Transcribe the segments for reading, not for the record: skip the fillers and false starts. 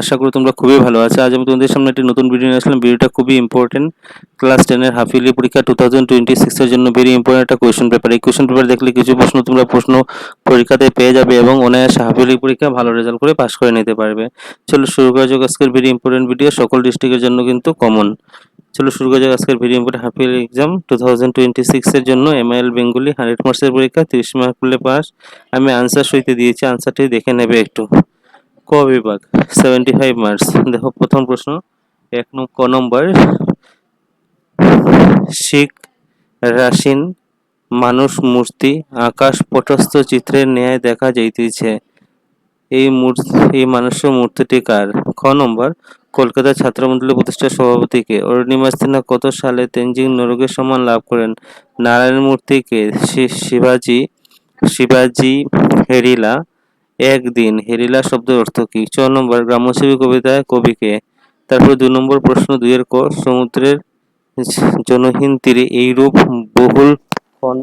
আশা করি তোমরা খুবই ভালো আছো। আজ আমি তোমাদের সামনে একটি নতুন ভিডিও নিয়ে আসলাম। ভিডিওটা খুবই ইম্পর্টেন্ট। ক্লাস 10 এর হাফ ইয়ারলি পরীক্ষা 2026 এর জন্য ভেরি ইম্পর্টেন্ট একটা কোয়েশ্চেন পেপার। এই কোয়েশ্চেন পেপার দেখলে কিছু প্রশ্ন তোমরা পরীক্ষাতে পেয়ে যাবে এবং অনায়াসে হাফ ইয়ারলি পরীক্ষা ভালো রেজাল্ট করে পাস করে নিতে পারবে। চলো শুরু করা যাক আজকের ভেরি ইম্পর্টেন্ট ভিডিও। সকল ডিস্ট্রিক্টের জন্য কিন্তু কমন। চলো শুরু করা যাক আজকের very important half yearly exam 2026 এর জন্য এমআইএল বেঙ্গলি 100 মার্কসের পরীক্ষা, 30 মার্ক করলে পাস। আমি আনসার সহিতে দিয়েছি, আনসারটি দেখে নেবে একটু। ক বিভাগ 75 মার্কস। দেখো প্রথম প্রশ্ন, ক নম্বর, শিখ রাশিন মানুষ মূর্তি আকাশ পটস্থ চিত্রের ন্যায় দেখা যাইতেছে। এই মানুষের মূর্তিটি কার? খ নম্বর, কলকাতা ছাত্রমণ্ডলী প্রতিষ্ঠার সভাপতি কে? অরুণিমা সিনহা কত সালে তেনজিং নোরগে সম্মান লাভ করেন? নারায়ণ মূর্তি কে? শিবাজি হেরিলা। একদিন হেরিলা শব্দের অর্থ কি? 4 নম্বর, গ্রাম্যছবি কবিতায় কবি কে? তারপরে 2 নম্বর প্রশ্ন 2 এর ক, সমুদ্রের জনহীন তীরে এইরূপ বহুল ক্ষণ।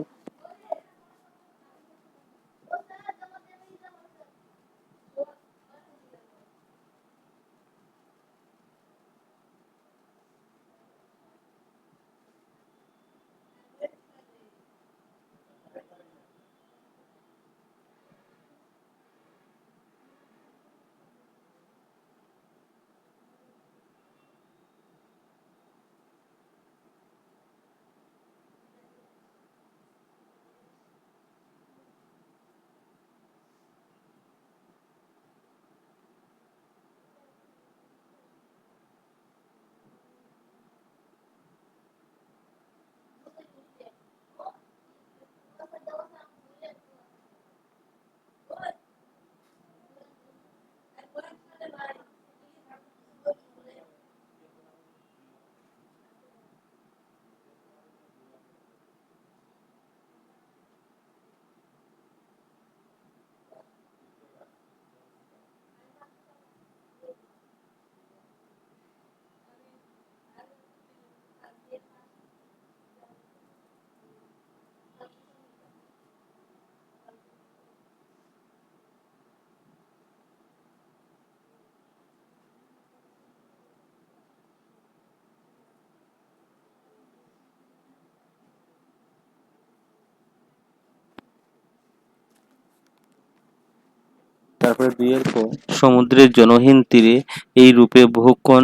তারপরে 2 এর ক, সমুদ্রের জনহীন তীরে এই রূপে বহুক্ষণ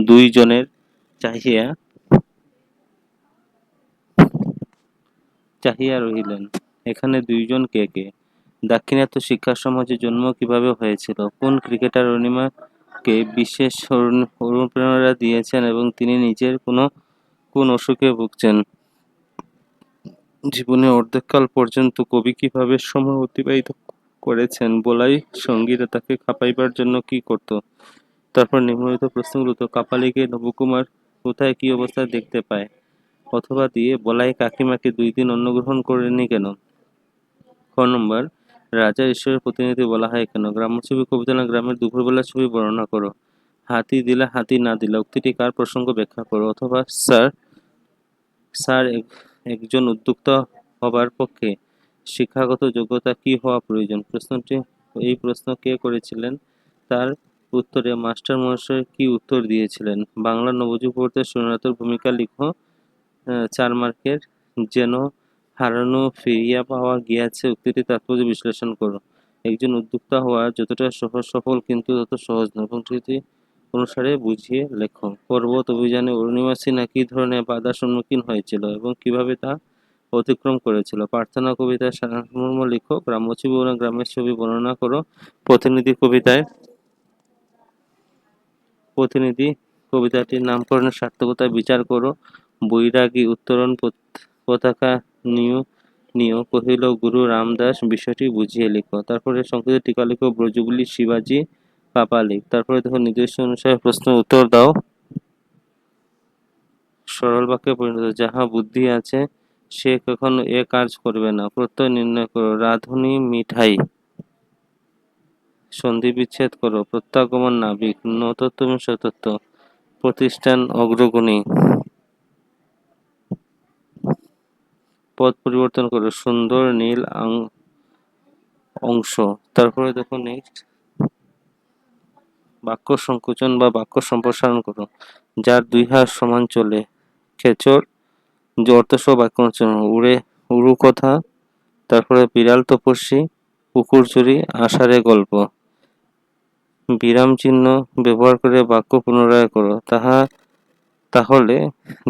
দুইজনের চাহিয়া চাহিয়া রহিলেন। এখানে দুইজন কে কে? দাক্ষিণাত্য শিক্ষা সমাজে জন্ম কিভাবে হয়েছিল? কোন ক্রিকেটার অরুণিমাকে বিশেষ অনুপ্রেরণা দিয়েছেন এবং তিনি নিজের কোন অসুখে ভুগছেন? জীবনে অর্ধেককাল পর্যন্ত কবি কিভাবে সময় অতিবাহিত করেছেন? বলাই সঙ্গীরা তাকে খাপাইবার জন্য কি করত? তারপর নিম্নলিখিত প্রশ্নগুলো তো, কাপালিকে নবকুমার কোথায় কি অবস্থায় দেখতে পায়? অথবা দিয়ে বলাই কাকিমাকে 2 দিন অন্ন গ্রহণ করেনি কেন? খ নম্বর, রাজা ঈশ্বরের প্রতিনিধি বলা হয় কেন? গ্রাম্যছবি কবিতা না গ্রামের দুপুরবেলা ছবি বর্ণনা করো। হাতি দিলা হাতি না দিলা উক্তিটি কার প্রসঙ্গ ব্যাখ্যা করো। অথবা স্যার স্যার একজন উদ্যোক্তা হবার পক্ষে শিক্ষাগত যোগ্যতা কি হওয়া প্রয়োজন? এই প্রশ্ন কে করেছিলেন? তার উত্তরে মাস্টার মহাশয় কি উত্তর দিয়েছিলেন? বাংলা নবযুগ পড়তে শরণার্থীর ভূমিকা লিখো। 4 মার্কের। যেন হারানো ফিরিয়া পাওয়া গিয়াছে উক্তিটি তাৎপর্য বিশ্লেষণ করো। একজন উদ্যোক্তা হওয়া যতটা সহজ সফল কিন্তু তত সহজ নয়। পংক্তিটি অনুসারে বুঝিয়ে লেখো। পর্বত অভিযানে অরুণিমা সিনহা কি ধরনের বাধার সম্মুখীন হয়েছিল এবং কিভাবে তা অতিক্রম করেছিল? প্রার্থনা কবিতায় সারমর্ম লিখো। গ্রাম্যছবি ও গ্রামের ছবি বর্ণনা করো। প্রতিনিধি কবিতাটির নামকরণের সার্থকতা বিচার করো। বৈরাগী উত্তরণ পতাকা নিয় কহিল গুরু রামদাস, বিষয়টি বুঝিয়ে লিখো। তারপরে সংক্ষিপ্ত টিকা লিখো। ব্রজবুলি শিবাজি পাপালিক। তারপরে দেখো নির্দেশ অনুসারে প্রশ্ন উত্তর দাও। সরল বাক্যে পরিণত। যাহা বুদ্ধি আছে সে কখনো এ কাজ করবে না। প্রত্যয় নির্ণয় করো। রাঁধুনি মিঠাই। সন্ধি বিচ্ছেদ করো। প্রত্যাগমন নাবিক। নতত্ব সতত্ব। প্রতিষ্ঠান অগ্রগণী। পদ পরিবর্তন করো। সুন্দর নীল অংশ। তারপরে দেখো নেক্সট, বাক্য সংকোচন বা বাক্য সম্প্রসারণ করো। যার দুই হাত সমান চলে। খেচর, যে অর্থসহ বাক্য রচনা। উড়ু কথা, তারপরে বিড়াল তপস্বী, পুকুর চুরি, আষাঢ়ে গল্প। বিরাম চিহ্ন ব্যবহার করে বাক্য পুনরায় করো। তাহলে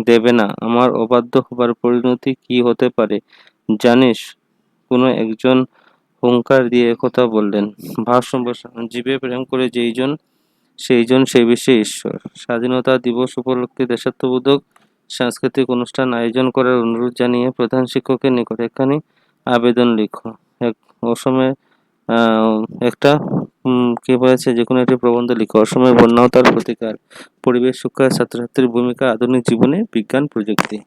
দেবে না। আমার অবাধ্য হবার পরিণতি কি হতে পারে জানিস? কোনো একজন হুংকার দিয়ে একথা বললেন। ভাব সম্প্রসারণ। জীবে প্রেম করে সেইজন সেই বিশ্বে ঈশ্বর। স্বাধীনতা দিবস উপলক্ষে দেশাত্মবোধক সাংস্কৃতিক অনুষ্ঠান আয়োজন করার অনুরোধ জানিয়ে প্রধান শিক্ষকের নিকট একখানি আবেদন লিখো। অসময়ে একটা কি বলেছে, যে কোনো একটি প্রবন্ধ লিখো। অসময়ে বন্যা ও তার প্রতিকার, পরিবেশ সুরক্ষায় ছাত্রছাত্রীর ভূমিকা, আধুনিক জীবনে বিজ্ঞান প্রযুক্তি।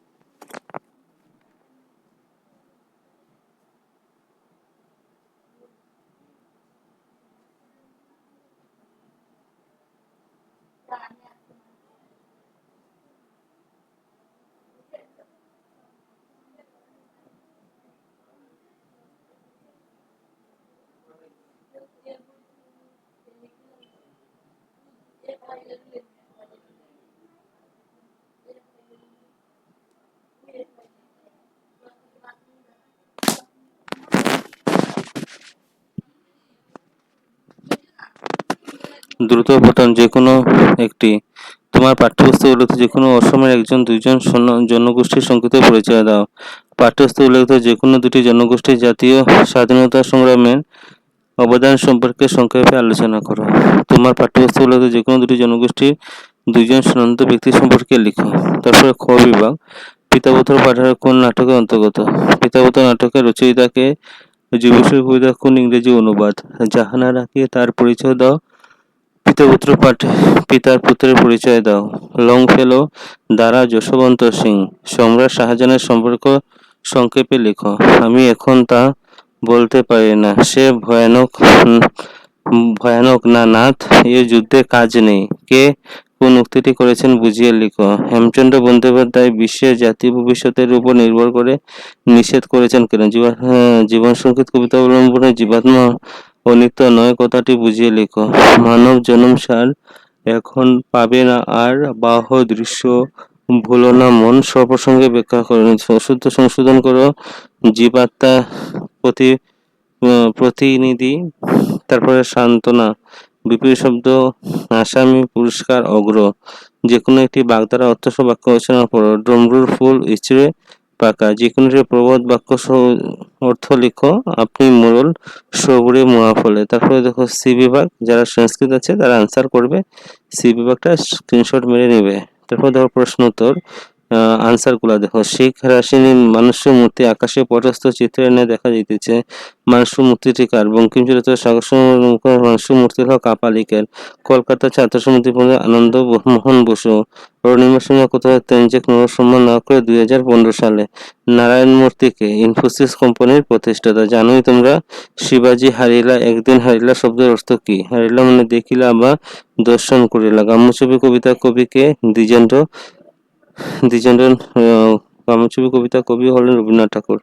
দ্রুত পঠন। যে কোনো একটি। তোমার পাঠ্যপুস্তকে উল্লেখিত যে কোনো অসমের একজন দুইজন জনগোষ্ঠীর সংক্ষিপ্ত পরিচয় দাও। পাঠ্যপুস্তকে উল্লেখিত যে কোনো দুটি জনগোষ্ঠীর জাতীয় স্বাধীনতা সংগ্রামের অবদান সম্পর্কে সংক্ষেপে আলোচনা করো। তোমার পাঠ্যপুস্তকে উল্লেখিত যে কোনো দুটি জনগোষ্ঠীর দুইজন স্বতন্ত্র ব্যক্তি সম্পর্কে লিখো। তারপরে খ বিভাগ। পিতাপুত্র পাঠাগার কোন নাটকের অন্তর্গত? পিতাপুত্র নাটকের রচয়িতাকে, যুবশ্রী কবিতা কোন ইংরেজি অনুবাদ? জাহানারাকে তার পরিচয় দাও। পিতাপুত্র পাঠে পিতার পুত্রের পরিচয় দাও। লংফেলো দ্বারা যশবন্ত সিং, সম্রাট শাহজাহানের সম্পর্ক সংক্ষেপে লিখো। আমি এখন তা বলতে পারি না। সে ভয়ানক না নাথ, এ যুদ্ধে কাজ নেই। কে কোন উক্তিটি করেছেন বুঝিয়ে লিখো। হেমচন্দ্র বন্দ্যোপাধ্যায় বিশ্বের জাতীয় ভবিষ্যতের উপর নির্ভর করে নিষেধ করেছেন কেন? জীবন সংকেত কবিতা অবলম্বনে জীবাত্মা অনিত্য নয় কথাটি বুঝিয়ে লিখো। মানব জনম সার এখন পাবে না আর, বাহ দৃশ্য ভুলো না মন, সপ্রসঙ্গে ব্যাখ্যা করো। অশুদ্ধ সংশোধন করো। জীবাত্মা প্রতি প্রতিনিধি, তারপরে সান্ত্বনা, বিপরীত শব্দ, আসামি, পুরস্কার, অগ্র। যে কোনো একটি বাগধারা অর্থসহ বাক্য রচনা করো। ডমরুর ফুল ইচড়ে পাকা। যে কোনো একটি প্রবাদ বাক্য সহ অর্থ লিখো। আপনি মোড়ল সবুরে মহাফলে। তারপরে দেখো সি বিভাগ, যারা সংস্কৃত আছে তারা আনসার করবে। সি বিভাগটা স্ক্রিনশট মেরে নেবে। তারপর দেখো প্রশ্ন উত্তর আনসার গুলা দেখো। শিখ রাশিনী মানুষের মূর্তি আকাশে পটস্থ চিত্রের ন্যায় দেখা যাইতেছে। মানুষের মূর্তিটি কার? বঙ্কিমচন্দ্র সাগর মানুষের মূর্তি হলো কাপালিকের। কলকাতা ছাত্র সমিতি আনন্দ মোহন বসু। অরুণিমার সঙ্গে কোথাও তেনজিং নোবেল সম্মান না করে 2015 সালে। নারায়ণ মূর্তিকে ইনফোসিস কোম্পানির প্রতিষ্ঠাতা। জানোই তোমরা? শিবাজি হারিলা, একদিন হারিলা শব্দের অর্থ কি? হারিলা মানে দেখিলা বা দর্শন করিলা। গাম্মছবি কবিতা কবিকে? দ্বিজেন্দ্র দ্বিজেন্দ্র গাম্মছবি কবিতা কবি হলেন রবীন্দ্রনাথ ঠাকুর।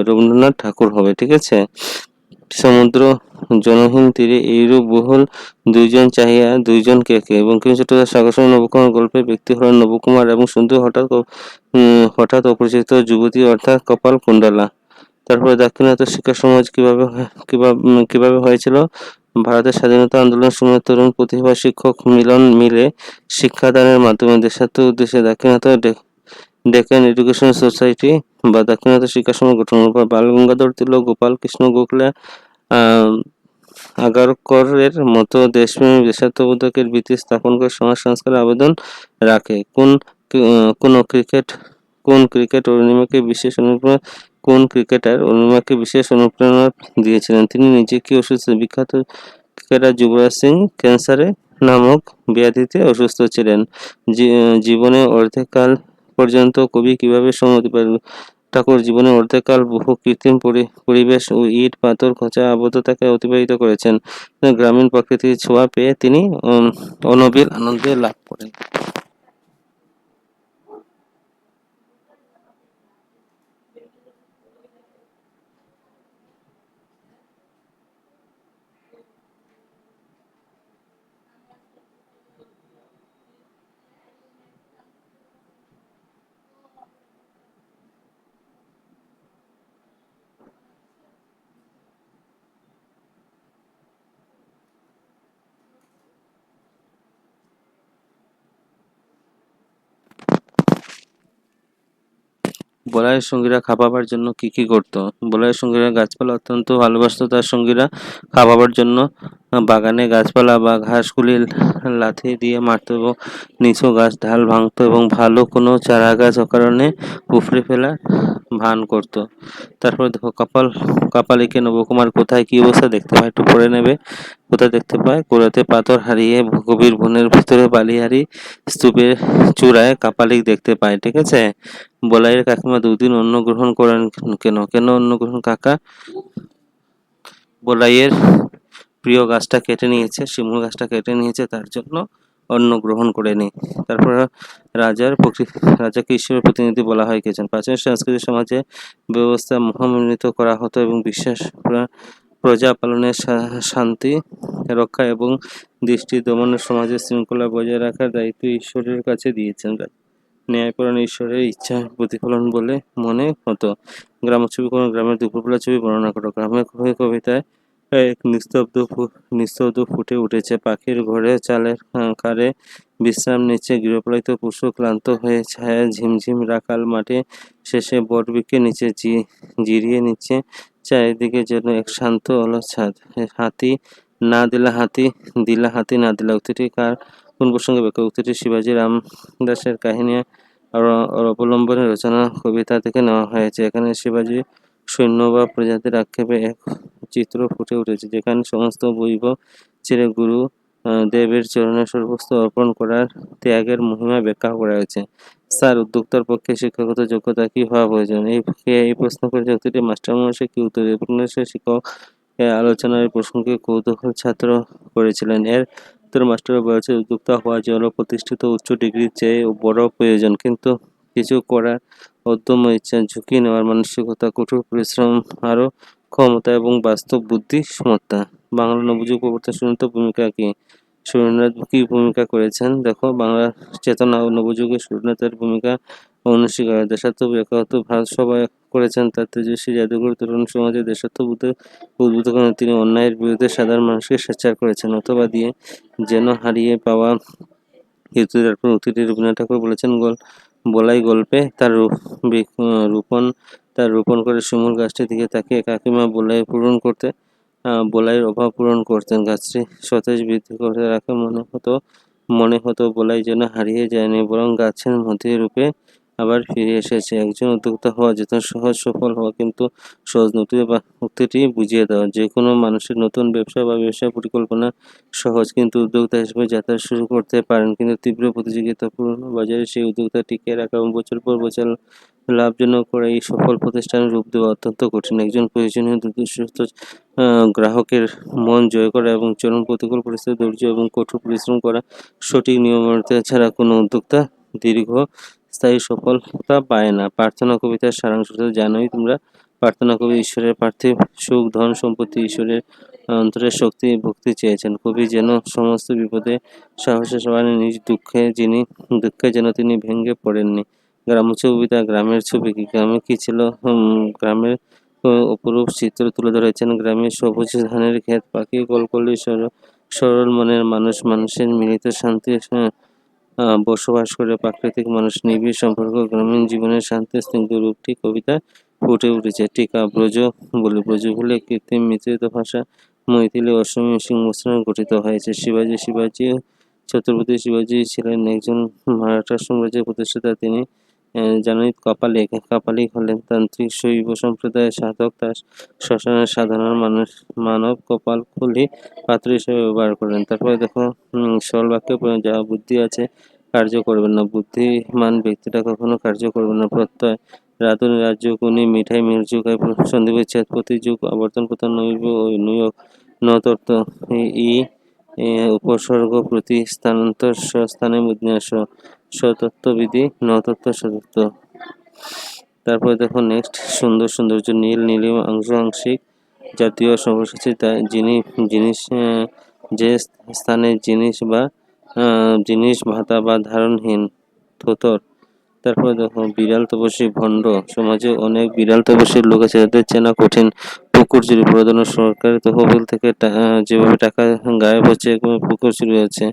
রবীন্দ্রনাথ ঠাকুর হবে, ঠিক আছে। সমুদ্র জনহীন তীরে এইরূপ বহুল দুইজন চাহিয়া দুইজন কে কে। বঙ্কিমচন্দ্র সাগর নবকুমার গল্পের ব্যক্তি হলেন নবকুমার এবং সুন্দর হঠাৎ অপরিচিত যুবতী অর্থাৎ কপাল কুণ্ডলা। তারপরে দাক্ষিণাত্য শিক্ষা সমাজ কিভাবে হয়েছিল? ভারতের স্বাধীনতা আন্দোলনের সময় তরুণ প্রতিভা শিক্ষক মিলে শিক্ষাদানের মাধ্যমে দেশাত্মক উদ্দেশ্যে দাক্ষিণাত্য ডেকান এডুকেশন সোসাইটি বা দাক্ষিণাত্য শিক্ষা সমাজ গঠন করা। বালগঙ্গাধর তিলক, গোপাল কৃষ্ণ গোখলে, আগারকরের মতো দেশপ্রেমী দেশাত্মবোধকের ভিত্তি স্থাপন করে সমাজ সংস্কারের আবেদন রাখে। কোন ক্রিকেটার অরুণিমাকে বিশেষ অনুপ্রেরণা দিয়েছিলেন? তিনি নিজে কি অসুস্থ? বিখ্যাত ক্রিকেটার যুবরাজ সিং ক্যান্সারে নামক ব্যাধিতে অসুস্থ ছিলেন। জীবনে অর্ধেককাল পর্যন্ত কবি কিভাবে সময় পারেন? ঠাকুর জীবনে অর্ধেককাল বহু কৃত্রিম পরিবেশ ও ইট পাথর খোঁচা আবদ্ধতাকে অতিবাহিত করেছেন। গ্রামীণ প্রকৃতির ছোঁয়া পেয়ে তিনি অনবিল আনন্দে লাভ করেন। বলাইয়ের সঙ্গীরা খাওয়াবার জন্য কি কি করত? বলাইয়ের সঙ্গীরা গাছপালা অত্যন্ত ভালোবাসত। তার সঙ্গীরা খাওয়াবার জন্য বাগানে গাছপালা বা ঘাসগুলি লাথি দিয়ে মারত এবং নিচু গাছ ঢাল ভাঙতো এবং ভালো কোনো চারা গাছ অকারণে উপড়ে ফেলার ভান করত। তারপর দেখো কাপালিকে নবকুমার কোথায় কি অবস্থা দেখতে পায় একটু পড়ে নেবে। কোথায় দেখতে পায়? কুড়াতে পাথর হারিয়ে গভীর বনের ভিতরে বালিহারি স্তূপের চূড়ায় কাপালিক দেখতে পায়। ঠিক আছে? বলাইয়ের কাকিমা দুদিন অন্ন গ্রহণ করেন কেন? কেন অন্ন গ্রহণ কাকা? বলাইয়ের প্রিয় গাছটা কেটে নিয়েছে, শিমুল গাছটা কেটে নিয়েছে, তার জন্য অন্ন গ্রহণ করেনি। তারপর রাজাকে ঈশ্বরের প্রতিনিধি বলা হয় কে? প্রাচীন সংস্কৃতি সমাজে ব্যবস্থা মহামণ্ডিত করা হতো এবং বিশ্বাস প্রজা পালনের শান্তি রক্ষা এবং দৃষ্টি দমনের সমাজের শৃঙ্খলা বজায় রাখার দায়িত্ব ঈশ্বরের কাছে দিয়েছেন। ন্যায়পরায়ণ ঈশ্বরের ইচ্ছার প্রতিফলন বলে মনে হতো। গ্রামছবি কোনো গ্রামের দুপুরবেলা ছবি বর্ণনা করো। গ্রামের কবিতায় এক নিস্তব্ধ ফুটে উঠেছে। পাখির ঘরে চালের কারে বিশ্রাম নিচ্ছে গৃহপালিত পশু ক্লান্ত হয়ে ছায়া ঝিমঝিম রাখাল মাঠে শেষে বটবৃক্ষের নিচে জিরিয়ে নিচ্ছে। চারিদিকে যেন এক শান্ত অলস ছাদ। হাতি না দিলা হাতি, দিলা হাতি না দিলা। উক্তিটি কার কোন প্রসঙ্গে ব্যাখ্যা? উক্তিটি শিবাজী রামদাসের কাহিনী অবলম্বনে রচনা কবিতা থেকে নেওয়া হয়েছে। এখানে শিবাজী সৈন্য বা প্রজাতির আক্ষেপে এক চিত্র ফুটে উঠেছে, যেখানে সমস্ত বৈভব ছেড়ে গুরু দেবের চরণে সর্বস্ব অর্পণ করার ত্যাগের মহিমা ব্যাখ্যা করা হয়েছে। স্যার, উদ্যোক্তার পক্ষে শিক্ষাগত যোগ্যতা কি হওয়া প্রয়োজন? এই প্রশ্ন করেছে উক্তিটি মাস্টারমশাই কি উত্তর? উপন্যাসের শিক্ষক আলোচনার এই প্রসঙ্গে কৌতূহল ছাত্র করেছিলেন। এর উত্তর মাস্টার বলেছে, উদ্যোক্তা হওয়ার জন্য প্রতিষ্ঠিত উচ্চ ডিগ্রির চেয়ে বড় প্রয়োজন, কিন্তু কিছু করার অদম্য ইচ্ছা, ঝুঁকি নেওয়ার মানসিকতা, কঠোর পরিশ্রম, আরও ক্ষমতা এবং বাস্তব বুদ্ধি সমর্থা। বাংলা নবযুগ প্রবর্তন সুরেন্দ্রনাথ ভূমিকা কি? সুরেন্দ্রনাথ কি ভূমিকা করেছেন? দেখো, বাংলা চেতনা ও নবযুগে সুরেন্দ্রনাথের ভূমিকা অনস্বীকার্য। দেশাত্মবোধ একাত্ম ভারত সভা করেছেন। তার তেজস্বী জাদুঘর তরুণ সমাজে দেশাত্মবোধে উদ্বুদ্ধ করেন। তিনি অন্যায়ের বিরুদ্ধে সাধারণ মানুষকে সোচ্চার করেছেন। অথবা দিয়ে যেন হারিয়ে পাওয়া তারপর উক্তিটি রবীন্দ্রনাথ ঠাকুর বলেছেন, বলাই গল্পে তার রোপণ করে শিমুল গাছটির দিকে তাকিয়ে কাকিমা বলাইয়ের অভাব পূরণ করতেন। গাছটি সতেজ বৃদ্ধি করে রাখে। মনে হতো বলাই যেন হারিয়ে যায়নি, বরং গাছের মধ্যে রূপে আবার ফিরে এসেছে। একজন উদ্যোক্তা হওয়া যত সহজ, সফল হওয়া কিন্তু সহজ নয়। উক্তিটি বুঝিয়ে দেওয়া, যে কোনো মানুষের নতুন ব্যবসা বা ব্যবসায় পরিকল্পনা সহজ, কিন্তু উদ্যোক্তা হিসেবে যাত্রা শুরু করতে পারেন। কিন্তু তীব্র প্রতিযোগিতাপূর্ণ বাজারে সেই উদ্যোক্তা টিকিয়ে রাখা এবং বছর পর বছর লাভজনক করে এই সফল প্রতিষ্ঠানের রূপ দেওয়া অত্যন্ত কঠিন। একজন প্রয়োজনীয় দুর্ধর্ষ গ্রাহকের মন জয় করা এবং চরম প্রতিকূল পরিস্থিতি ধৈর্য এবং কঠোর পরিশ্রম করা, সঠিক নিয়মানুবর্তিতা ছাড়া কোনো উদ্যোক্তা দীর্ঘস্থায়ী সফলতা পায় না। প্রার্থনা কবিতার সারাংশ জানোই তোমরা। প্রার্থনা কবি ঈশ্বরের পার্থিব সুখ, ধন সম্পত্তি, ঈশ্বরের অন্তরের শক্তি ভক্তি চেয়েছেন। কবি যেন সমস্ত বিপদে সাহসে সবাই নিজ দুঃখে যেন তিনি ভেঙে পড়েননি। গ্রাম্য কবিতা, গ্রামের ছবি কি? গ্রামে কি ছিল? গ্রামের অপরূপ চিত্র তুলে ধরেছেন। গ্রামের সবুজ ধানের ক্ষেত, পাখি কলকলি, সরল মনের মানুষের মিলিত শান্তি বসবাস করে। প্রাকৃতিক মানুষ নিবিড় সম্পর্ক, গ্রামীণ জীবনের শান্তি স্নিগ্ধ রূপটি কবিতায় ফুটে উঠেছে। টিকা ব্রজ ব্রজভুলে কৃত্রিম মিশ্রিত ভাষা মৈথিলি অসমী মিশিং মিশ্রণে গঠিত হয়েছে। শিবাজী ছত্রপতি শিবাজী ছিলেন একজন মারাঠা সাম্রাজ্যের প্রতিষ্ঠাতা। তিনি জানোই কাপালিক হলেন তান্ত্রিক শৈব সম্প্রদায়ের সাধক। তার শ্মশানে সাধারণ মানব কপাল খুলি পাত্র হিসেবে ব্যবহার করেন। তারপরে দেখো, সরল বাক্যে যা বুদ্ধি আছে কার্য করবেন না। বুদ্ধিমান ব্যক্তিরা কখনো কার্য করবেন না। প্রত্যয় রাধুনী রাজযোগ উনি মিঠাই মির্যুক সন্ধিবিচ্ছেদ প্রতিযুগ আবর্তন পতন নৈয়োগ নতর্ত ই উপসর্গ প্রতি স্থানান্তর স্বস্থানে বিন্যাস সতত্ববিধি নতত্ব সতত্ব। তারপরে দেখো নেক্সট, সৌন্দর্য নীলিম আংশিক জাতীয় সব্যসাচী জিনিস যে স্থানে জিনিস ভাতা বা ধারণহীন থোতর। তারপরে দেখো বিড়াল তপস্বী ভণ্ড। সমাজে অনেক বিড়াল তপস্বীর লোক আছে, যাদের চেনা কঠিন। পুকুর চুরি প্রধান সরকারি তহবিল থেকে যেভাবে টাকা গায়েব হচ্ছে পুকুর চুরি হচ্ছে।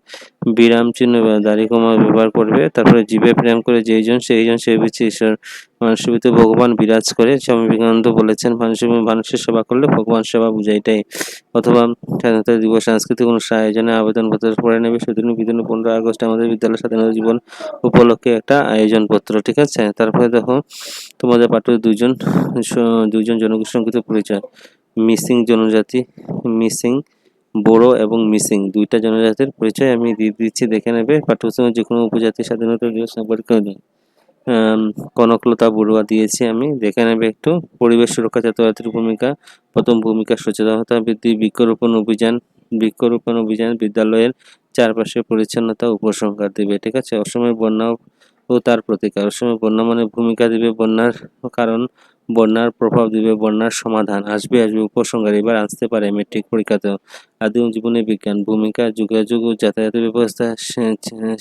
বিরাম চিহ্ন দাড়ি কমা ব্যবহার করবে। তারপরে জীবে প্রেম করে যেইজন সেইজন সে হচ্ছে ঈশ্বর। মানুষের ভিতরে ভগবান বিরাজ করে। স্বামী বিবেকানন্দ বলেছেন মানুষের সেবা করলে ভগবান সেবা বুঝায় এটাই। অথবা স্বাধীনতা দিবস সাংস্কৃতিক অনুষ্ঠান আয়োজনে আবেদনপত্র পড়ে নেবে। সেদিন 15 আগস্ট আমাদের বিদ্যালয় স্বাধীনতা জীবন উপলক্ষে একটা আয়োজনপত্র, ঠিক আছে। তারপরে দেখো তোমাদের পাঠ্য দুইজন জনগোষ্ঠী সংকেত পরিচয়। মিসিং জনজাতি, মিসিং বোরো এবং মিসিং দুইটা জনজাতির পরিচয় আমি দিয়ে দিচ্ছি, দেখে নেবে। পাঠ্যপুস্তকের যে কোনো উপজাতির স্বাধীনতা দিবস সম্পর্কে কনকলতা বড়ুয়া দিয়েছি আমি, দেখে নেবে একটু। পরিবেশ সুরক্ষা ছাত্রছাত্রীর ভূমিকা। প্রথম ভূমিকা সচেতনতা বৃদ্ধি, বৃক্ষরোপণ অভিযান বিদ্যালয়ের চারপাশে পরিচ্ছন্নতা উপসংহার দিবে, ঠিক আছে। অসময়ের বন্যা ও তার প্রতিকার। অসময়ের বন্যা মানে ভূমিকা দিবে বন্যার কারণ, বন্যার প্রভাব দিবে, বন্যার সমাধান আসবে উপসংহার। এবার আসতে পারে মেট্রিক পরীক্ষাতেও। আদিম জীবনে বিজ্ঞান ভূমিকা, যোগাযোগ ও যাতায়াত ব্যবস্থা,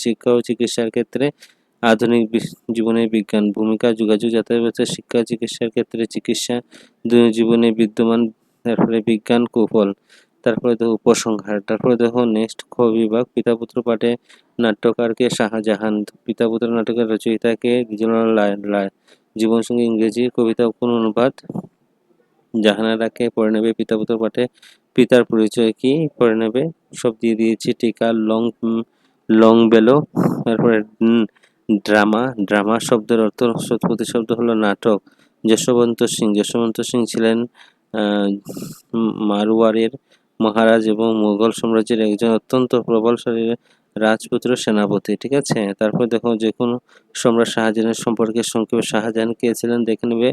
শিক্ষা ও চিকিৎসার ক্ষেত্রে আধুনিক জীবনে বিজ্ঞান ভূমিকা, যোগাযোগ যাতায়াত ব্যবস্থা, শিক্ষা চিকিৎসার ক্ষেত্রে চিকিৎসা জীবনে বিদ্যমান। তারপরে বিজ্ঞান কৌশল। তারপরে দেখো উপসংহার। তারপরে দেখো নেক্সট খ বিভাগ পিতা পুত্র পাঠে নাট্যকারকে শাহজাহান, পিতা পুত্র নাটকের রচয়িতাকে জীবনসঙ্গী ইংরেজি কবিতা কোন অনুবাদ। জাহানারাকে পড়ে নেবে। পিতা পুত্র পাঠে পিতার পরিচয় কি পড়ে নেবে, সব দিয়ে দিয়েছি। টিকা লং বেলো। তারপরে ড্রামা শব্দের অর্থ প্রতিশব্দ হলো নাটক। যশবন্ত সিং ছিলেন মারওয়ারের মহারাজ এবং মুঘল সাম্রাজ্যের একজন অত্যন্ত প্রবলশালী রাজপুত্র সেনাপতি, ঠিক আছে। তারপর দেখো যে কোনো সম্রাট শাহজাহানের সম্পর্কে সংক্ষেপে। শাহজাহান কে ছিলেন দেখে নেবে।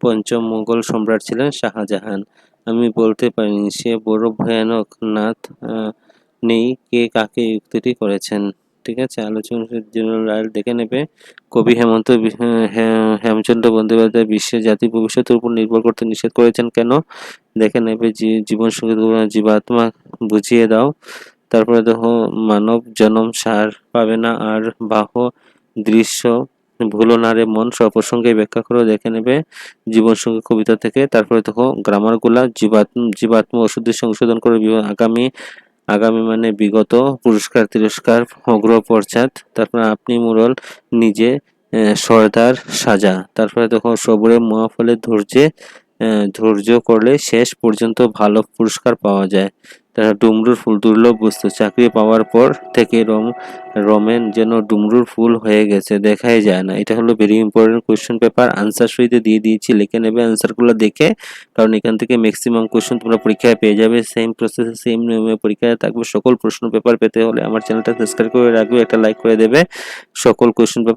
পঞ্চম মুঘল সম্রাট ছিলেন শাহজাহান। আমি বলতে পারিনি সে বড় ভয়ানক, নাথ নেই কে কাকে উক্তিটি করেছেন, ঠিক আছে। আলোচনা জেনারেল রায় দেখে নেবে। কবি হেমচন্দ্র বন্দ্যোপাধ্যায় বিশ্বের জাতি ভবিষ্যতের উপর নির্ভর করতে নিষেধ করেছেন কেন, দেখে নেবে। জীবন সঙ্গীত জীবাত্মা বুঝিয়ে দাও। তারপরে দেখো মানব জনম সার পাবে না আর বাহ দৃশ্য ভুলো না রে মন সপ্রসঙ্গে ব্যাখ্যা করে, দেখে নেবে জীবন সঙ্গী কবিতা থেকে। তারপরে দেখো গ্রামারগুলা জীবাত্মা ওষুধের সংশোধন করে আগামী মানে বিগত, পুরস্কার তিরস্কার অগ্র পশ্চাৎ। তারপরে আপনি মুরল নিজে সর্দার সাজা। তারপরে দেখো সবরে মহাফলে ধৈর্য করলে শেষ পর্যন্ত ভালো পুরস্কার পাওয়া যায়। তারা ডুমরুর ফুল দুর্লভ বস্তু, চাকরি পাওয়ার পর থেকে রমেন যেন ডুমরুর ফুল হয়ে গেছে, দেখাই যায় না। এটা হলো very important question paper. Answer সহিতে দিয়ে দিয়েছি, লিখে নেবে আনসারগুলো দেখে, কারণ এখান থেকে ম্যাক্সিমাম কোয়েশ্চেন তোমরা পরীক্ষায় পেয়ে যাবে। সেম প্রসেসে সেম নিয়মে পরীক্ষায় থাকবে। সকল প্রশ্ন পেপার পেতে হলে আমার চ্যানেলটা সাবস্ক্রাইব করে রাখবে, একটা লাইক করে দেবে। সকল কোয়েশ্চেন পেপার